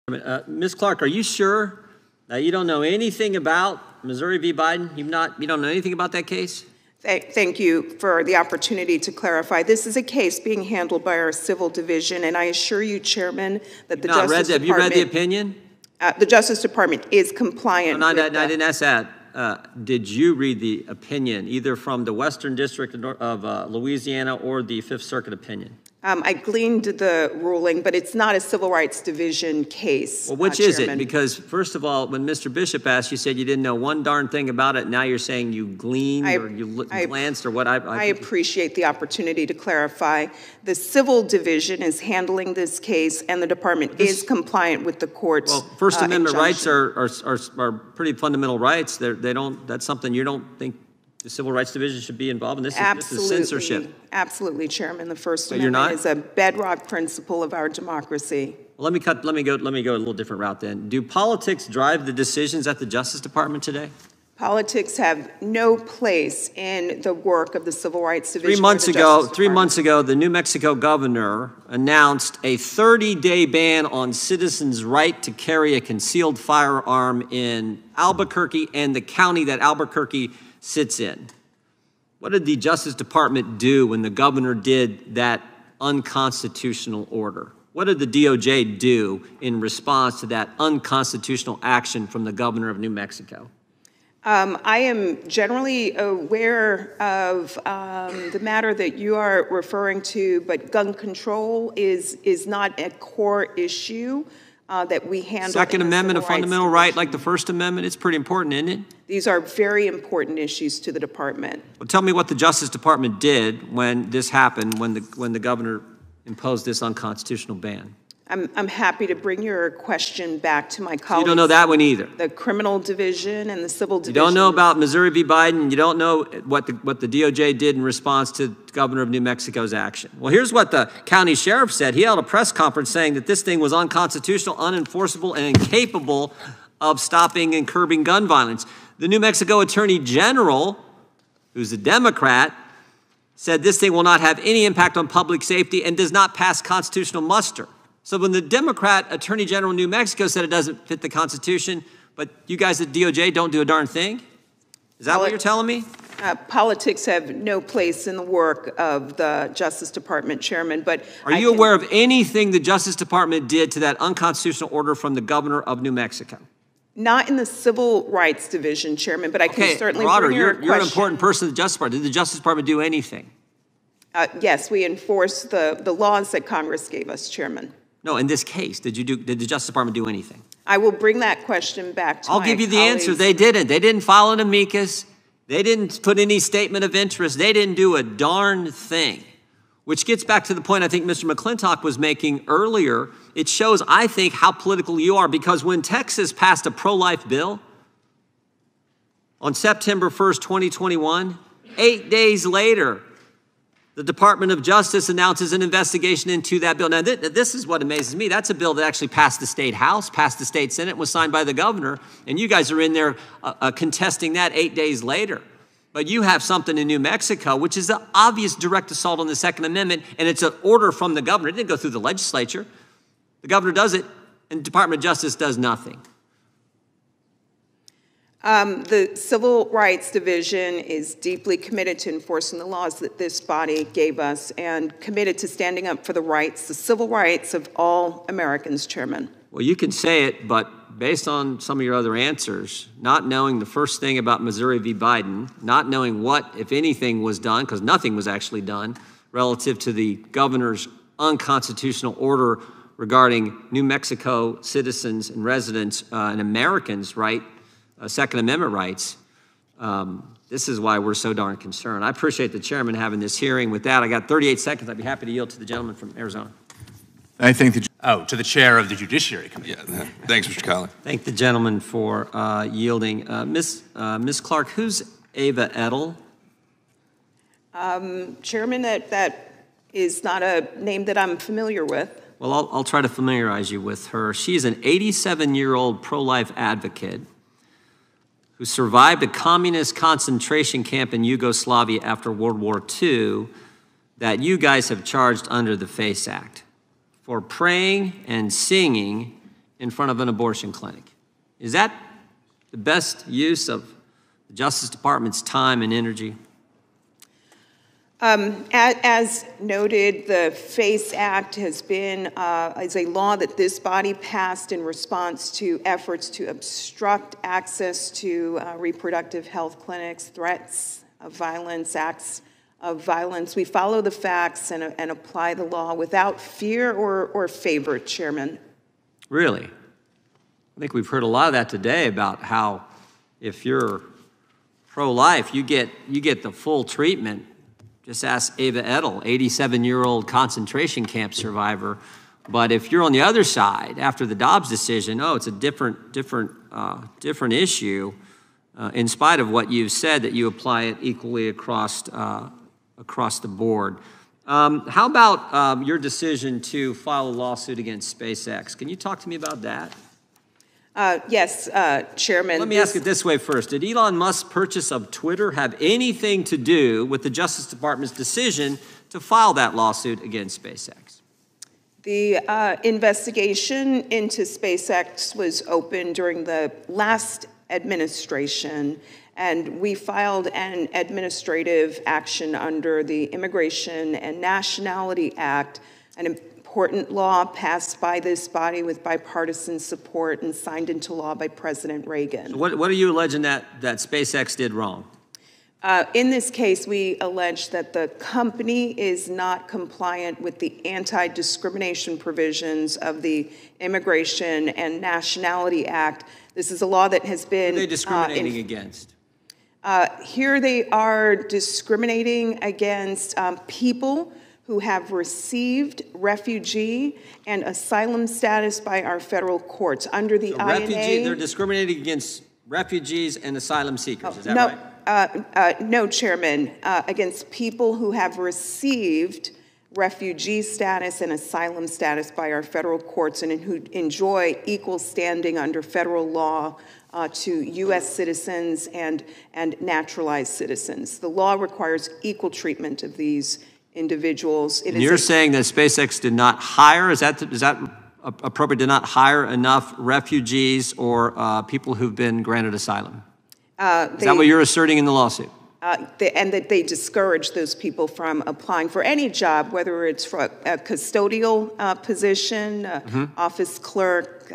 Ms. Clark, are you sure that you don't know anything about Missouri v. Biden? You don't know anything about that case? Thank you for the opportunity to clarify. This is a case being handled by our civil division, and I assure you, Chairman, that the Justice Department... Have you read the opinion? The Justice Department is compliant I didn't ask that. Did you read the opinion, either from the Western District of Louisiana or the Fifth Circuit opinion? I gleaned the ruling, but it's not a Civil Rights Division case. Well, which is it? Because, first of all, when Mr. Bishop asked, you said you didn't know one darn thing about it. Now you're saying you gleaned or you glanced or what? I appreciate the opportunity to clarify. The Civil Division is handling this case, and the Department is compliant with the court's First Amendment injunction. rights are pretty fundamental rights. That's something you don't think the Civil Rights Division should be involved in. This is censorship. Absolutely, Chairman. The First Amendment is a bedrock principle of our democracy. Well, let me go a little different route then. Do politics drive the decisions at the Justice Department today? Politics have no place in the work of the Civil Rights Division. 3 months ago, the New Mexico governor announced a 30-day ban on citizens' right to carry a concealed firearm in Albuquerque and the county that Albuquerque sits in. What did the Justice Department do when the governor did that unconstitutional order? What did the DOJ do in response to that unconstitutional action from the governor of New Mexico? I am generally aware of the matter that you are referring to, but gun control is not a core issue that we handle. Second Amendment, a fundamental right like the First Amendment, it's pretty important, isn't it? These are very important issues to the department. Well, tell me what the Justice Department did when this happened, when the governor imposed this unconstitutional ban. I'm happy to bring your question back to my colleagues. You don't know that one either. The Criminal Division and the Civil Division. You don't know about Missouri v. Biden. You don't know what the DOJ did in response to the governor of New Mexico's action. Well, here's what the county sheriff said. He held a press conference saying that this thing was unconstitutional, unenforceable, and incapable of stopping and curbing gun violence. The New Mexico Attorney General, who's a Democrat, said this thing will not have any impact on public safety and does not pass constitutional muster. So when the Democrat Attorney General of New Mexico said it doesn't fit the Constitution, but you guys at DOJ don't do a darn thing? Is that what you're telling me? Politics have no place in the work of the Justice Department, Chairman, but are you aware of anything the Justice Department did to that unconstitutional order from the governor of New Mexico? Not in the Civil Rights Division, Chairman, but I can certainly bring your question. You're an important person in the Justice Department. Did the Justice Department do anything? Yes, we enforce the laws that Congress gave us, Chairman. No, in this case, did the Justice Department do anything? I will bring that question back to my colleagues. I'll give you the answer. They didn't. They didn't file an amicus. They didn't put any statement of interest. They didn't do a darn thing, which gets back to the point I think Mr. McClintock was making earlier. It shows, I think, how political you are, because when Texas passed a pro-life bill on September 1st, 2021, 8 days later, the Department of Justice announces an investigation into that bill. Now, this is what amazes me. That's a bill that actually passed the state House, passed the state Senate, was signed by the governor, and you guys are in there contesting that 8 days later. But you have something in New Mexico, which is an obvious direct assault on the Second Amendment, and it's an order from the governor. It didn't go through the legislature. The governor does it, and the Department of Justice does nothing. The Civil Rights Division is deeply committed to enforcing the laws that this body gave us and committed to standing up for the rights, the civil rights of all Americans, Chairman. Well, you can say it, but based on some of your other answers, not knowing the first thing about Missouri v. Biden, not knowing what, if anything, was done, because nothing was actually done, relative to the governor's unconstitutional order regarding New Mexico citizens and residents and Americans' right, Second Amendment rights. This is why we're so darn concerned. I appreciate the chairman having this hearing. With that, I got 38 seconds. I'd be happy to yield to the gentleman from Arizona. I think to the chair of the Judiciary Committee. Yeah, thanks, Mr. Collin. Thank the gentleman for yielding. Ms. Clark, who's Ava Edel? Chairman, that is not a name that I'm familiar with. Well, I'll try to familiarize you with her. She's an 87-year-old pro-life advocate who survived a communist concentration camp in Yugoslavia after World War II that you guys have charged under the FACE Act for praying and singing in front of an abortion clinic. Is that the best use of the Justice Department's time and energy? As noted, the FACE Act is a law that this body passed in response to efforts to obstruct access to reproductive health clinics, threats of violence, acts of violence. We follow the facts and apply the law without fear or favor, Chairman. Really? I think we've heard a lot of that today about how if you're pro-life, you get the full treatment. Just ask Ava Edel, 87-year-old concentration camp survivor. But if you're on the other side after the Dobbs decision, it's a different issue. In spite of what you've said, that you apply it equally across the board. How about your decision to file a lawsuit against SpaceX? Can you talk to me about that? Yes, Chairman. Let me ask it this way first. Did Elon Musk's purchase of Twitter have anything to do with the Justice Department's decision to file that lawsuit against SpaceX? The investigation into SpaceX was open during the last administration, and we filed an administrative action under the Immigration and Nationality Act, an important law passed by this body with bipartisan support and signed into law by President Reagan. So what are you alleging that SpaceX did wrong? In this case, we allege that the company is not compliant with the anti-discrimination provisions of the Immigration and Nationality Act. This is a law that has been— Who are they discriminating against? Here they are discriminating against people who have received refugee and asylum status by our federal courts under the INA. They're discriminating against refugees and asylum seekers, is that right? No, Chairman, against people who have received refugee status and asylum status by our federal courts and who enjoy equal standing under federal law to U.S. citizens and naturalized citizens. The law requires equal treatment of these individuals. And you're saying that SpaceX did not hire, is that appropriate, did not hire enough refugees or people who've been granted asylum? Is that what you're asserting in the lawsuit? And that they discourage those people from applying for any job, whether it's for a custodial position, office clerk,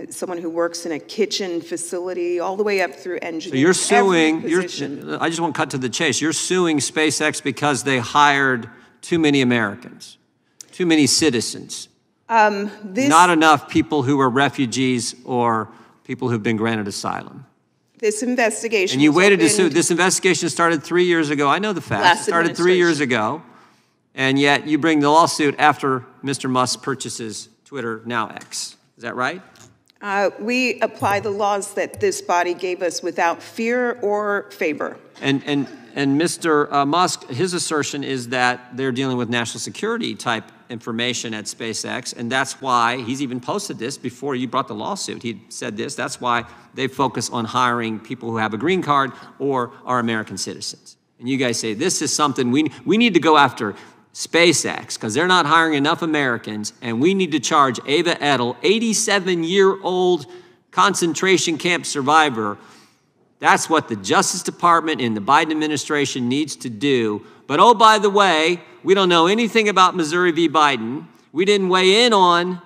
someone who works in a kitchen facility, all the way up through engineering. So you're suing, I just want to cut to the chase. You're suing SpaceX because they hired too many Americans, too many citizens, not enough people who are refugees or people who've been granted asylum. This investigation— And you waited to sue. This investigation started 3 years ago. I know the facts. It started 3 years ago. And yet you bring the lawsuit after Mr. Musk purchases Twitter, now X. Is that right? We apply the laws that this body gave us without fear or favor. And Mr. Musk, his assertion is that they're dealing with national security type information at SpaceX, and that's why he's even posted this before you brought the lawsuit. He said this. That's why they focus on hiring people who have a green card or are American citizens. And you guys say this is something we need to go after SpaceX because they're not hiring enough Americans, and we need to charge Ava Edel, 87-year-old concentration camp survivor. That's what the Justice Department and the Biden administration needs to do. But oh, by the way, we don't know anything about Missouri v. Biden. We didn't weigh in on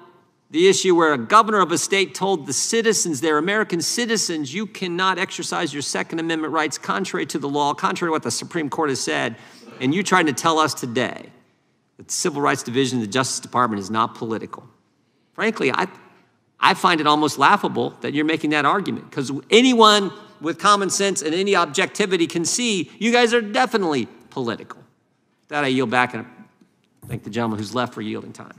the issue where a governor of a state told the citizens, they're American citizens, you cannot exercise your Second Amendment rights contrary to the law, contrary to what the Supreme Court has said. And you're trying to tell us today that the Civil Rights Division of the Justice Department is not political. Frankly, I find it almost laughable that you're making that argument because anyone with common sense and any objectivity can see you guys are definitely political. With that, I yield back and thank the gentleman who's left for yielding time.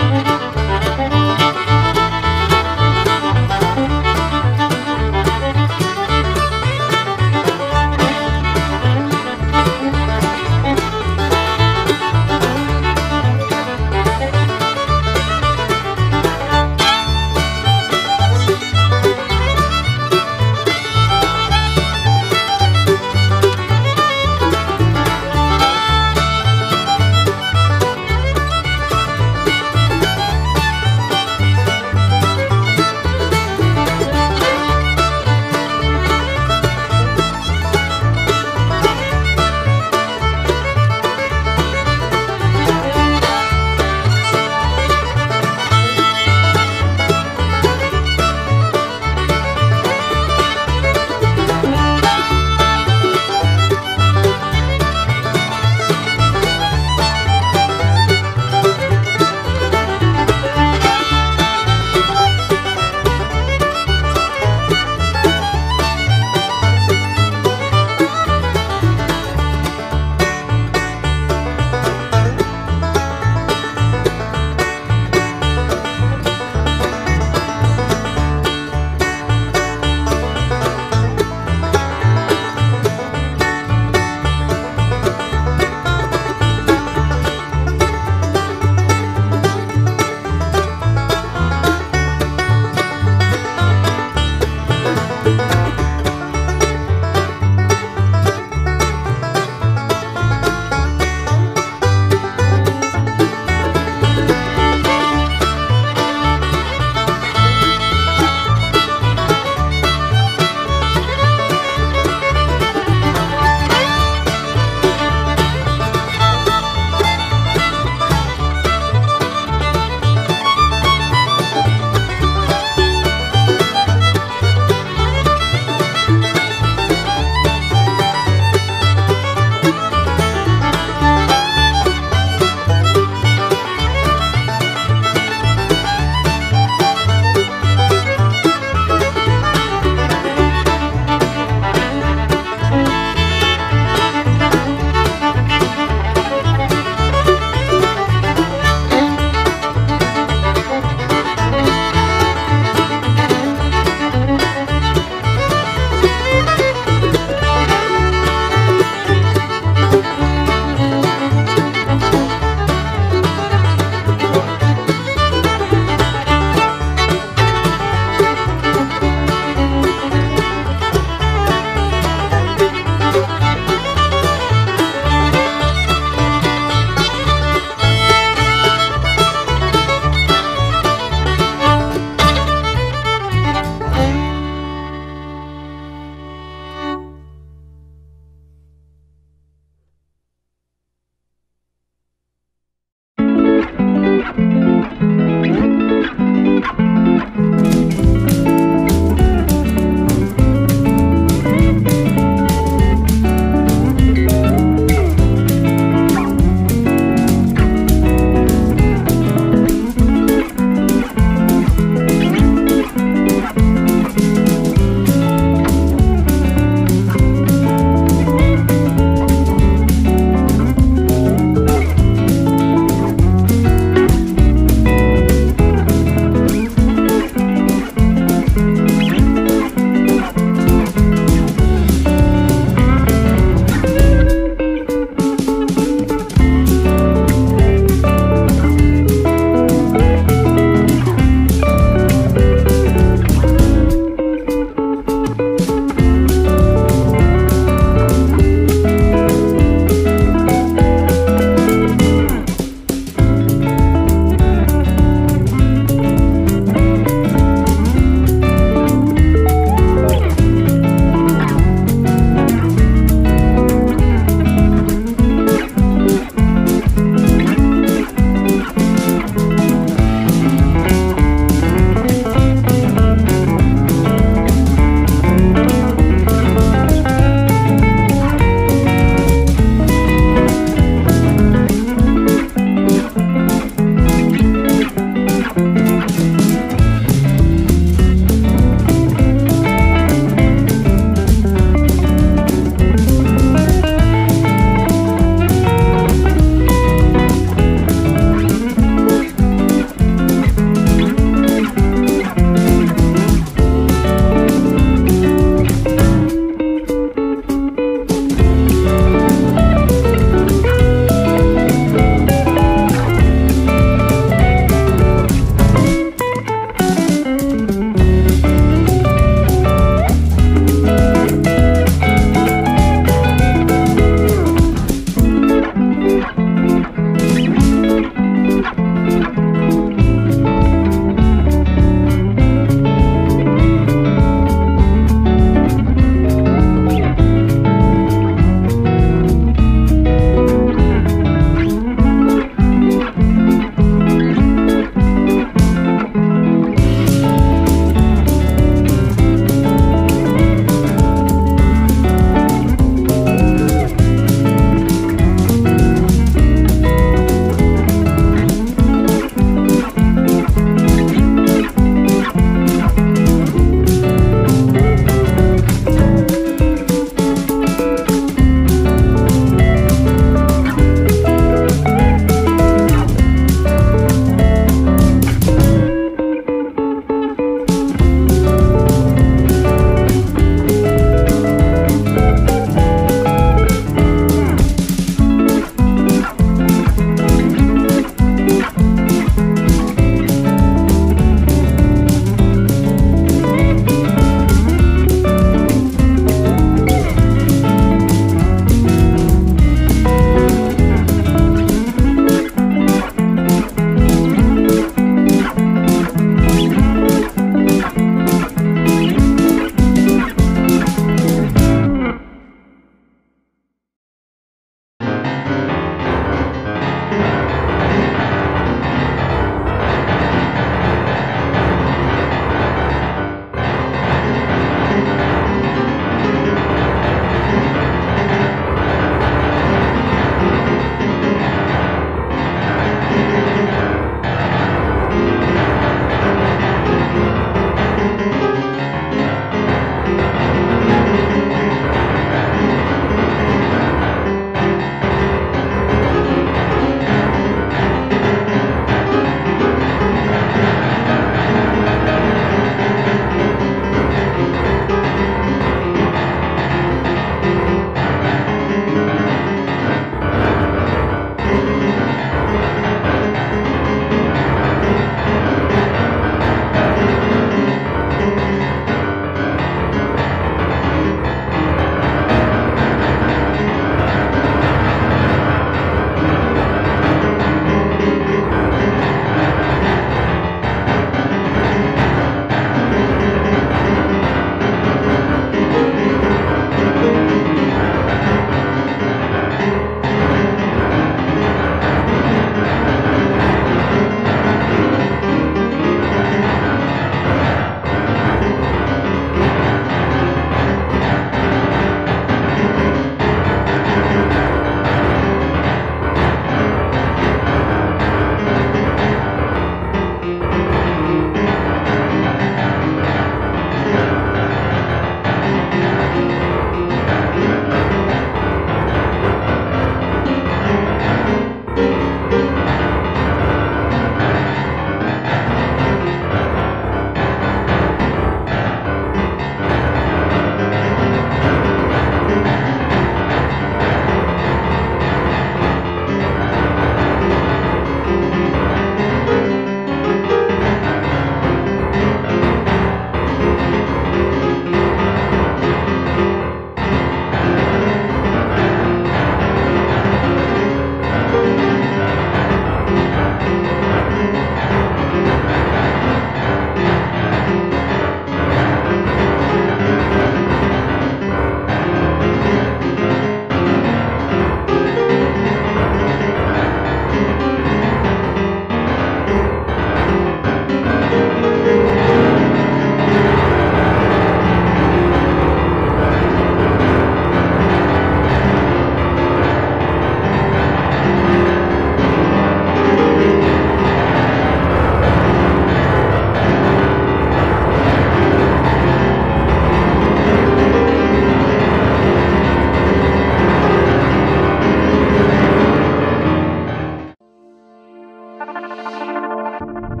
you.